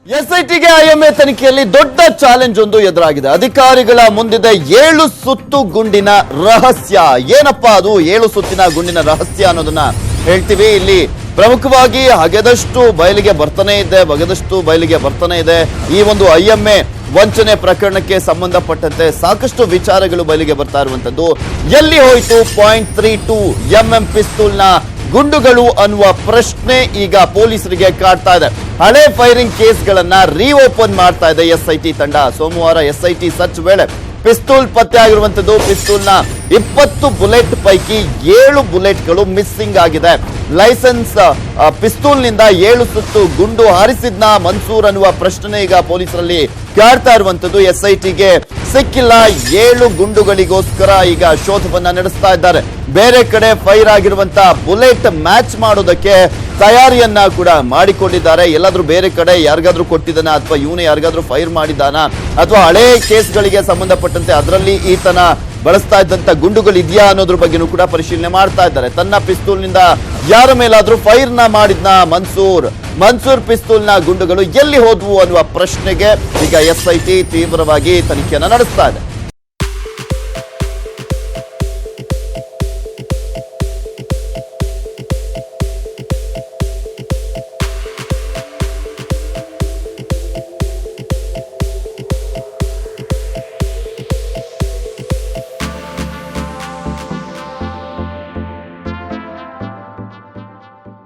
ಎಸ್ಐಟಿಗೆ IMA ತನಿಖೆಯಲ್ಲಿ ದೊಡ್ಡ challenge ಒಂದು ಎದುರಾಗಿದೆ. ಅಧಿಕಾರಿಗಳ ಮುಂದಿದೆ 7 ಸುತ್ತು ಗುಂಡಿನ ರಹಸ್ಯ. ಏನಪ್ಪಾ ಅದು 7 ಸುತ್ತಿನ ಗುಂಡಿನ ರಹಸ್ಯ ಅನ್ನೋದನ್ನ ಹೇಳ್ತೀವಿ. ಇಲ್ಲಿ ಪ್ರಮುಖವಾಗಿ ಹಗೆದಷ್ಟು ಬಯಲಿಗೆ ಬರ್ತಾನೆ ಇದೆ. ಈ ಒಂದು ಐಎಂಎ ವಂಚನೆ ಪ್ರಕರಣಕ್ಕೆ ಸಂಬಂಧಪಟ್ಟಂತೆ ಸಾಕಷ್ಟು ವಿಚಾರಗಳು ಬಯಲಿಗೆ ಬರ್ತಾ ಇರುವಂತದ್ದು. ಎಲ್ಲಿ ಹೋಯಿತು 0.32 mm ಪಿಸ್ತೂಲ್ನ ಗುಂಡುಗಳು ಅನ್ನುವ ಪ್ರಶ್ನೆ ಈಗ ಪೊಲೀಸರಿಗೆ ಕಾಡ್ತಾ ಇದೆ. ಹಳೆ ಫೈರಿಂಗ್ ಕೇಸ್ಗಳನ್ನ ರೀಓಪನ್ ಮಾಡ್ತಾ ಇದೆ ಎಸ್ಐಟಿ ತಂಡ. ಸೋಮವಾರ ಎಸ್ಐಟಿ ಸರ್ಚ್ ವೇಳೆ ಪಿಸ್ತೂಲ್ ಪತ್ತೆ ಆಗಿರುವಂತದ್ದು. ಪಿಸ್ತೂಲ್ನ 20 ಬುಲೆಟ್ ಪೈಕಿ 7 ಬುಲೆಟ್ಗಳು ಮಿಸ್ಸಿಂಗ್ ಆಗಿದೆ. ಲೈಸೆನ್ಸ್ ಪಿಸ್ತೂಲ್ನಿಂದ 7 ಸುತ್ತು ಗುಂಡು ಹಾರಿಸಿದ್ನ ಮನ್ಸೂರ್ ಅನ್ನುವ ಪ್ರಶ್ನೆ ಈಗ ಪೊಲೀಸರಲ್ಲಿ ಕಾಡ್ತಾ ಇರುವಂತದ್ದು. ಎಸ್ಐಟಿಗೆ ಸಿಕ್ಕಿಲ್ಲ. 7 ಗುಂಡುಗಳಿಗೋಸ್ಕರ ಈಗ ಶೋಧವನ್ನ ನಡೆಸ್ತಾ ಇದ್ದಾರೆ. ಬೇರೆ ಕಡೆ ಫೈರ್ ಆಗಿರುವಂತ ಬುಲೆಟ್ ಮ್ಯಾಚ್ ಮಾಡೋದಕ್ಕೆ ತಯಾರಿಯನ್ನ ಕೂಡ ಮಾಡಿಕೊಂಡಿದ್ದಾರೆ. ಎಲ್ಲಾದ್ರೂ ಬೇರೆ ಕಡೆ ಯಾರಿಗಾದ್ರೂ ಕೊಟ್ಟಿದ್ದಾನ ಅಥವಾ ಇವನೇ ಯಾರಿಗಾದ್ರೂ ಫೈರ್ ಮಾಡಿದಾನ ಅಥವಾ ಹಳೆ ಕೇಸ್ಗಳಿಗೆ ಸಂಬಂಧಪಟ್ಟಂತೆ ಅದರಲ್ಲಿ ಈತನ ಬಳಸ್ತಾ ಇದ್ದಂತ ಗುಂಡುಗಳು ಇದೆಯಾ ಅನ್ನೋದ್ರ ಬಗ್ಗೆನೂ ಕೂಡ ಪರಿಶೀಲನೆ ಮಾಡ್ತಾ ಇದ್ದಾರೆ. ತನ್ನ ಪಿಸ್ತೂಲ್ನಿಂದ ಯಾರ ಮೇಲಾದ್ರೂ ಫೈರ್ ನ ಮಾಡಿದ್ನ ಮನ್ಸೂರ್ ಪಿಸ್ತೂಲ್ನ ಗುಂಡುಗಳು ಎಲ್ಲಿ ಹೋದ್ವು ಅನ್ನುವ ಪ್ರಶ್ನೆಗೆ ಈಗ ಎಸ್ಐಟಿ ತೀವ್ರವಾಗಿ ತನಿಖೆಯನ್ನ ನಡೆಸ್ತಾ ಇದೆ.